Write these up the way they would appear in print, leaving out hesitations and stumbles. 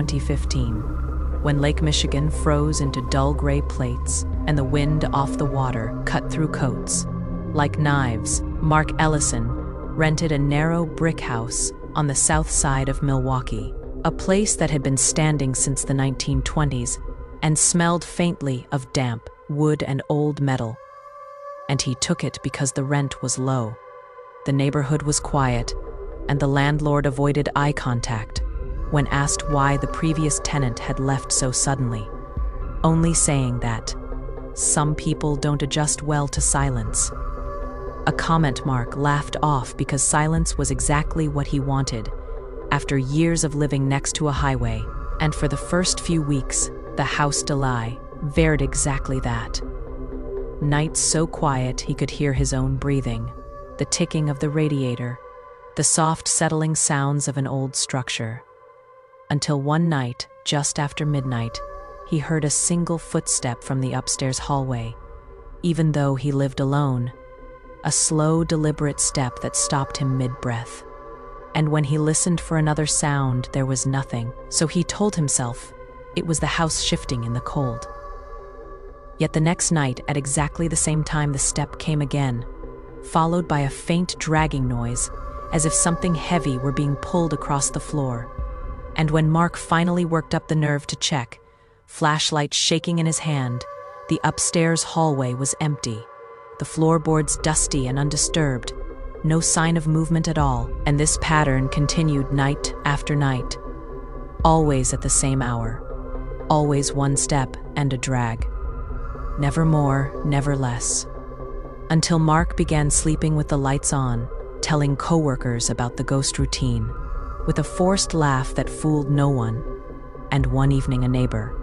2015, when Lake Michigan froze into dull gray plates and the wind off the water cut through coats. Like knives, Mark Ellison rented a narrow brick house on the south side of Milwaukee, a place that had been standing since the 1920s and smelled faintly of damp wood and old metal. And he took it because the rent was low. The neighborhood was quiet, and the landlord avoided eye contact when asked why the previous tenant had left so suddenly, only saying that some people don't adjust well to silence. A comment Mark laughed off because silence was exactly what he wanted after years of living next to a highway, and for the first few weeks, the house de lie vered exactly that. Nights so quiet he could hear his own breathing, the ticking of the radiator, the soft settling sounds of an old structure. Until one night, just after midnight, he heard a single footstep from the upstairs hallway, even though he lived alone. A slow, deliberate step that stopped him mid-breath. And when he listened for another sound, there was nothing, so he told himself it was the house shifting in the cold. Yet the next night, at exactly the same time, the step came again, followed by a faint dragging noise, as if something heavy were being pulled across the floor. And when Mark finally worked up the nerve to check, flashlight shaking in his hand, the upstairs hallway was empty, the floorboards dusty and undisturbed, no sign of movement at all, and this pattern continued night after night, always at the same hour, always one step and a drag. Never more, never less. Until Mark began sleeping with the lights on, telling coworkers about the ghost routine, with a forced laugh that fooled no one. And one evening, a neighbor,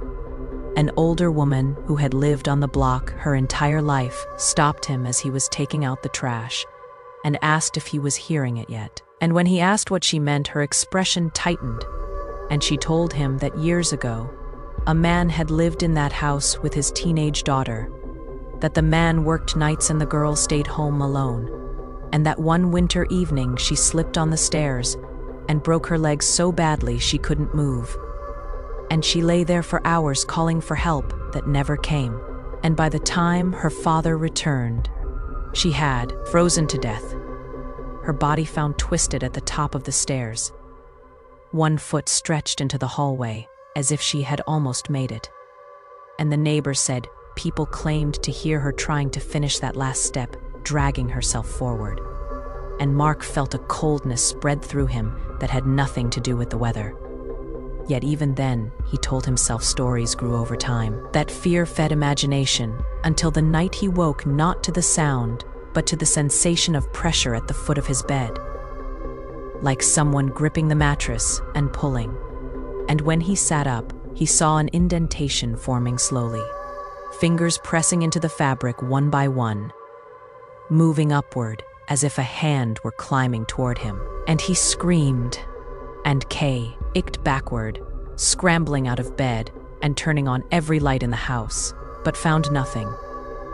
an older woman who had lived on the block her entire life, stopped him as he was taking out the trash and asked if he was hearing it yet. And when he asked what she meant, her expression tightened, and she told him that years ago, a man had lived in that house with his teenage daughter, that the man worked nights and the girl stayed home alone, and that one winter evening she slipped on the stairs and broke her leg so badly she couldn't move. And she lay there for hours calling for help that never came. And by the time her father returned, she had frozen to death, her body found twisted at the top of the stairs, one foot stretched into the hallway as if she had almost made it. And the neighbor said people claimed to hear her trying to finish that last step, dragging herself forward. And Mark felt a coldness spread through him that had nothing to do with the weather. Yet even then, he told himself stories grew over time, that fear-fed imagination, until the night he woke not to the sound, but to the sensation of pressure at the foot of his bed, like someone gripping the mattress and pulling. And when he sat up, he saw an indentation forming slowly, fingers pressing into the fabric one by one, moving upward as if a hand were climbing toward him. And he screamed, and Kay icked backward, scrambling out of bed and turning on every light in the house, but found nothing.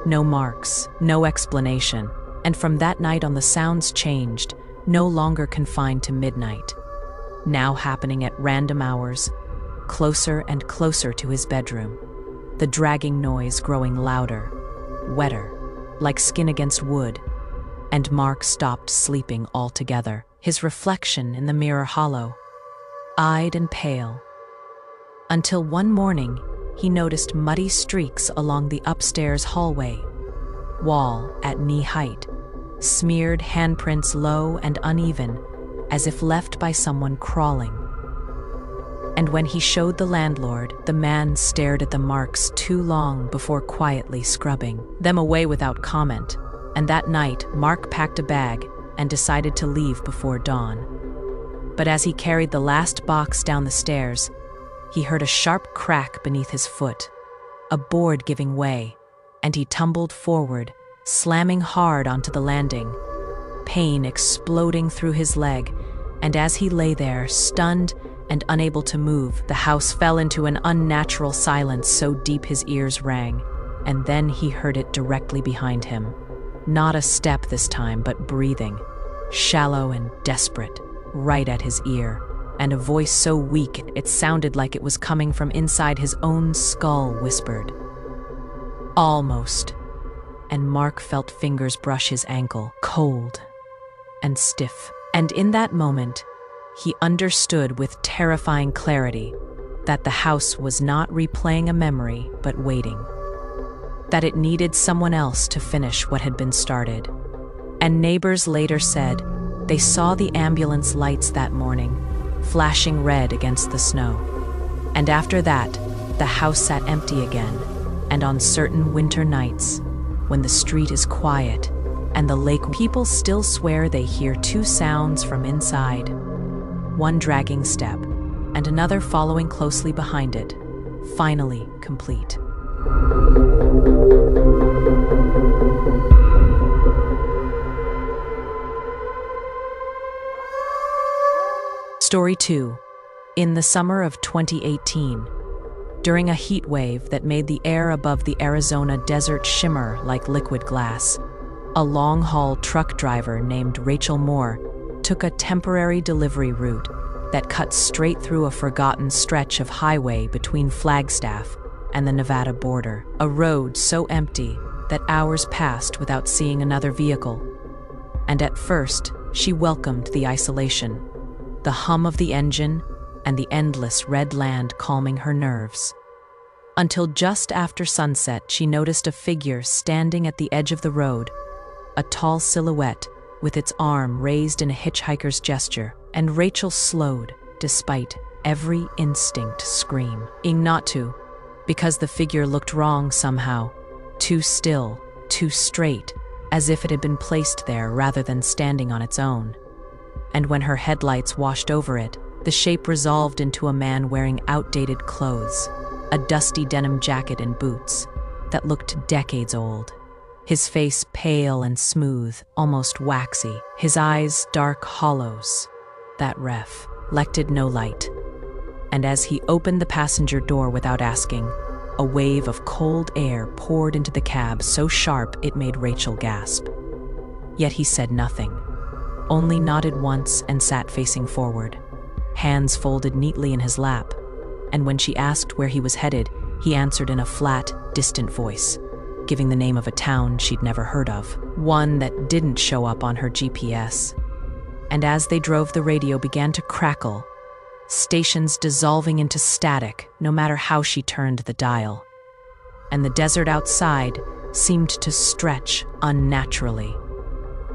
No marks, no explanation, and from that night on the sounds changed, no longer confined to midnight, now happening at random hours, closer and closer to his bedroom, the dragging noise growing louder, wetter, like skin against wood, and Mark stopped sleeping altogether, his reflection in the mirror hollow, eyed and pale, until one morning he noticed muddy streaks along the upstairs hallway wall at knee height, smeared handprints low and uneven, as if left by someone crawling. And when he showed the landlord, the man stared at the marks too long before quietly scrubbing them away without comment. And that night, Mark packed a bag and decided to leave before dawn. But as he carried the last box down the stairs, he heard a sharp crack beneath his foot, a board giving way, and he tumbled forward, slamming hard onto the landing, pain exploding through his leg. And as he lay there, stunned and unable to move, the house fell into an unnatural silence so deep his ears rang. And then he heard it directly behind him. Not a step this time, but breathing, shallow and desperate, right at his ear. and a voice so weak it sounded like it was coming from inside his own skull whispered, "Almost." And Mark felt fingers brush his ankle, cold and stiff. And in that moment, he understood with terrifying clarity that the house was not replaying a memory, but waiting. That it needed someone else to finish what had been started. And neighbors later said they saw the ambulance lights that morning, flashing red against the snow. And after that, the house sat empty again, and on certain winter nights, when the street is quiet and the lake, people still swear they hear two sounds from inside, one dragging step and another following closely behind it, finally complete. Story 2. In the summer of 2018, during a heat wave that made the air above the Arizona desert shimmer like liquid glass, a long-haul truck driver named Rachel Moore took a temporary delivery route that cut straight through a forgotten stretch of highway between Flagstaff and the Nevada border, a road so empty that hours passed without seeing another vehicle. And at first, she welcomed the isolation, the hum of the engine and the endless red land calming her nerves. Until just after sunset, she noticed a figure standing at the edge of the road, a tall silhouette with its arm raised in a hitchhiker's gesture, and Rachel slowed, despite every instinct screaming not to, because the figure looked wrong somehow, too still, too straight, as if it had been placed there rather than standing on its own. And when her headlights washed over it, the shape resolved into a man wearing outdated clothes, a dusty denim jacket and boots that looked decades old. His face pale and smooth, almost waxy, his eyes dark hollows that reflected no light. And as he opened the passenger door without asking, a wave of cold air poured into the cab so sharp it made Rachel gasp. Yet he said nothing, only nodded once and sat facing forward, hands folded neatly in his lap. And when she asked where he was headed, he answered in a flat, distant voice, giving the name of a town she'd never heard of, one that didn't show up on her GPS. And as they drove, the radio began to crackle, stations dissolving into static no matter how she turned the dial. And the desert outside seemed to stretch unnaturally.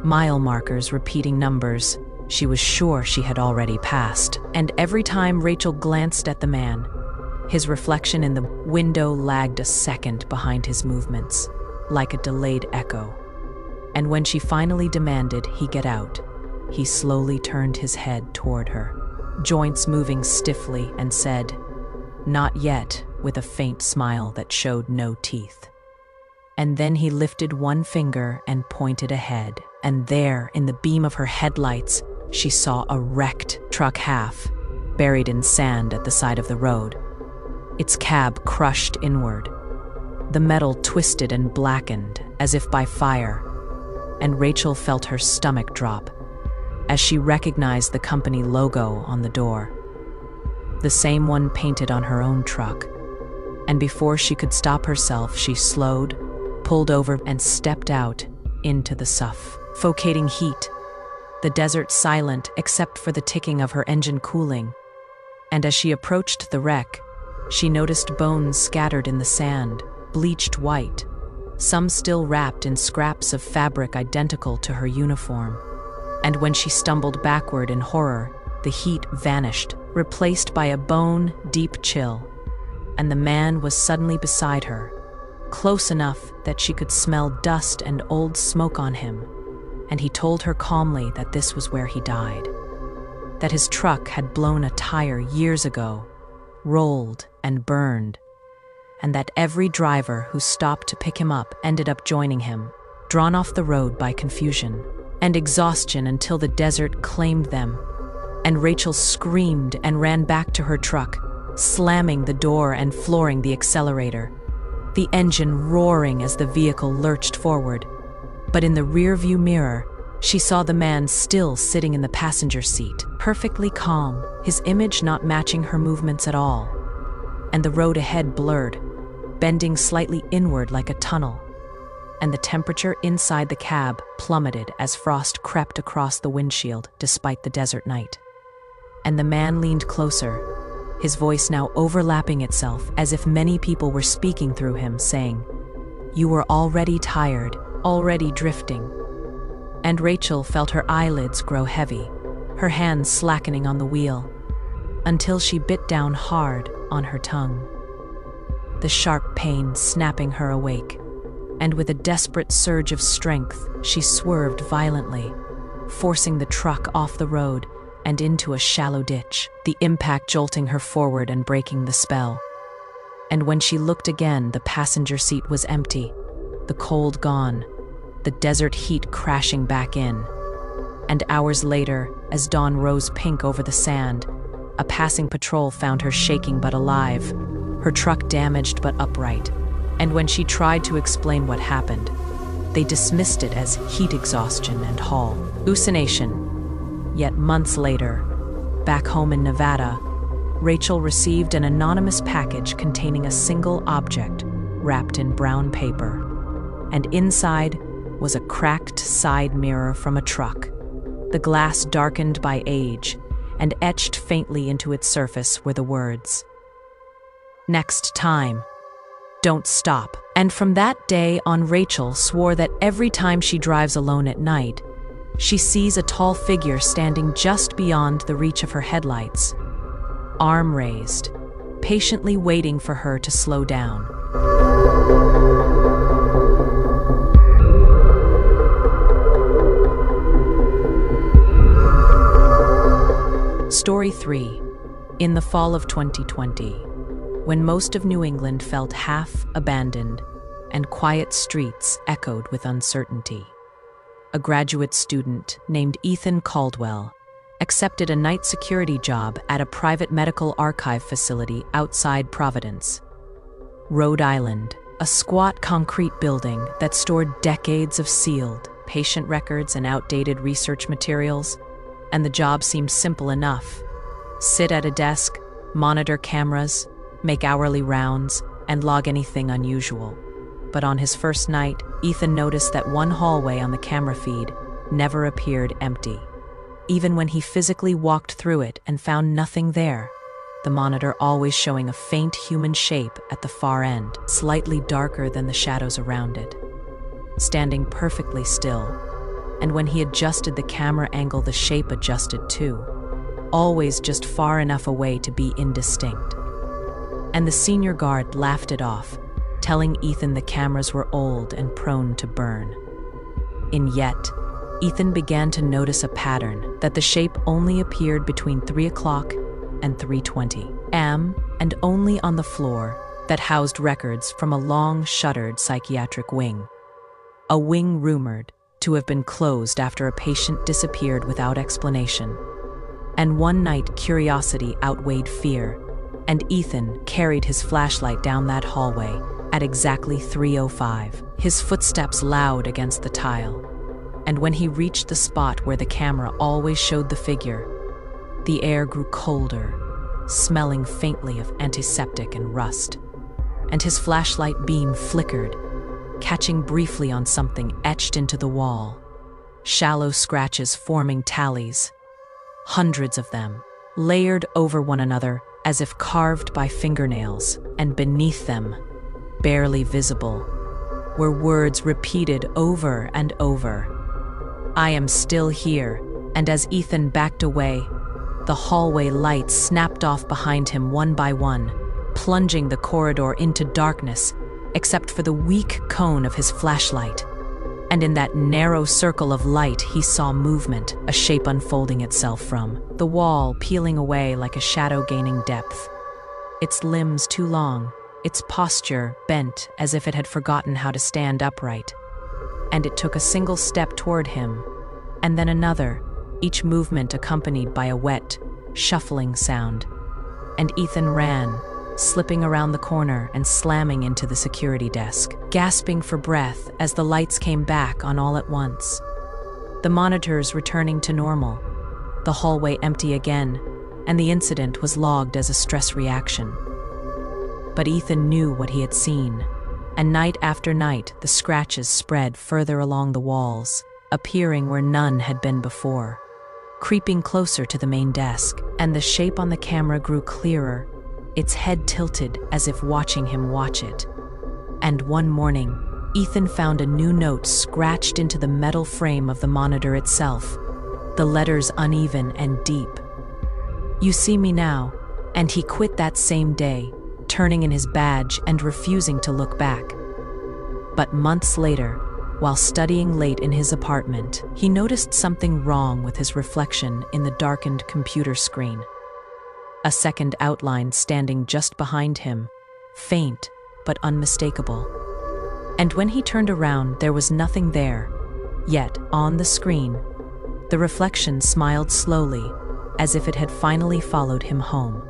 Mile markers repeating numbers she was sure she had already passed. And every time Rachel glanced at the man, his reflection in the window lagged a second behind his movements, like a delayed echo. And when she finally demanded he get out, he slowly turned his head toward her, joints moving stiffly, and said, "Not yet," with a faint smile that showed no teeth. And then he lifted one finger and pointed ahead, and there, in the beam of her headlights, she saw a wrecked truck, half buried in sand at the side of the road, its cab crushed inward, the metal twisted and blackened as if by fire. And Rachel felt her stomach drop as she recognized the company logo on the door, the same one painted on her own truck. And before she could stop herself, she slowed, pulled over, and stepped out into the suffocating heat, the desert silent except for the ticking of her engine cooling. And as she approached the wreck, she noticed bones scattered in the sand, bleached white, some still wrapped in scraps of fabric identical to her uniform. And when she stumbled backward in horror, the heat vanished, replaced by a bone-deep chill, and the man was suddenly beside her, close enough that she could smell dust and old smoke on him. And he told her calmly that this was where he died, that his truck had blown a tire years ago, rolled and burned, and that every driver who stopped to pick him up ended up joining him, drawn off the road by confusion and exhaustion until the desert claimed them. And Rachel screamed and ran back to her truck, slamming the door and flooring the accelerator, the engine roaring as the vehicle lurched forward. But in the rearview mirror, She saw the man still sitting in the passenger seat, perfectly calm, his image not matching her movements at all. And the road ahead blurred, bending slightly inward like a tunnel. And the temperature inside the cab plummeted as frost crept across the windshield despite the desert night. And the man leaned closer, his voice now overlapping itself as if many people were speaking through him, saying, "You were already tired, already drifting." And Rachel felt her eyelids grow heavy, her hands slackening on the wheel, until she bit down hard on her tongue. The sharp pain snapping her awake, and with a desperate surge of strength, she swerved violently, forcing the truck off the road and into a shallow ditch, the impact jolting her forward and breaking the spell. And when she looked again, the passenger seat was empty, the cold gone, the desert heat crashing back in. And hours later, as dawn rose pink over the sand, a passing patrol found her shaking but alive, her truck damaged but upright. And when she tried to explain what happened, they dismissed it as heat exhaustion and hallucination. Yet months later, back home in Nevada, Rachel received an anonymous package containing a single object wrapped in brown paper. And inside was a cracked side mirror from a truck, the glass darkened by age, and etched faintly into its surface were the words, "Next time, don't stop." And from that day on, Rachel swore that every time she drives alone at night, she sees a tall figure standing just beyond the reach of her headlights, arm raised, patiently waiting for her to slow down. Story 3. In the fall of 2020, when most of New England felt half abandoned and quiet streets echoed with uncertainty, a graduate student named Ethan Caldwell accepted a night security job at a private medical archive facility outside Providence, Rhode Island, a squat concrete building that stored decades of sealed patient records and outdated research materials. And the job seemed simple enough. Sit at a desk, monitor cameras, make hourly rounds, and log anything unusual. But on his first night, Ethan noticed that one hallway on the camera feed never appeared empty. Even when he physically walked through it and found nothing there, the monitor always showing a faint human shape at the far end, slightly darker than the shadows around it, standing perfectly still. And when he adjusted the camera angle, the shape adjusted too, always just far enough away to be indistinct. And the senior guard laughed it off, telling Ethan the cameras were old and prone to burn. And yet, Ethan began to notice a pattern, that the shape only appeared between 3 o'clock and 3:20 am, and only on the floor that housed records from a long-shuttered psychiatric wing. A wing rumored to have been closed after a patient disappeared without explanation. And one night, curiosity outweighed fear, and Ethan carried his flashlight down that hallway at exactly 3:05, his footsteps loud against the tile. And when he reached the spot where the camera always showed the figure, the air grew colder, smelling faintly of antiseptic and rust. And his flashlight beam flickered, catching briefly on something etched into the wall. Shallow scratches forming tallies, hundreds of them, layered over one another as if carved by fingernails, and beneath them, barely visible, were words repeated over and over. "I am still here." And as Ethan backed away, the hallway lights snapped off behind him one by one, plunging the corridor into darkness, except for the weak cone of his flashlight. And in that narrow circle of light, he saw movement, a shape unfolding itself from the wall, peeling away like a shadow gaining depth. Its limbs too long, its posture bent as if it had forgotten how to stand upright. And it took a single step toward him, and then another, each movement accompanied by a wet, shuffling sound. And Ethan ran, slipping around the corner and slamming into the security desk, gasping for breath as the lights came back on all at once. the monitors returning to normal, the hallway empty again, and the incident was logged as a stress reaction. But Ethan knew what he had seen, and night after night the scratches spread further along the walls, appearing where none had been before, creeping closer to the main desk, and the shape on the camera grew clearer, its head tilted as if watching him watch it. And one morning, Ethan found a new note scratched into the metal frame of the monitor itself, the letters uneven and deep. "You see me now," and he quit that same day, turning in his badge and refusing to look back. But months later, while studying late in his apartment, he noticed something wrong with his reflection in the darkened computer screen. A second outline standing just behind him, faint but unmistakable. And when he turned around, there was nothing there. Yet, on the screen, the reflection smiled slowly, as if it had finally followed him home.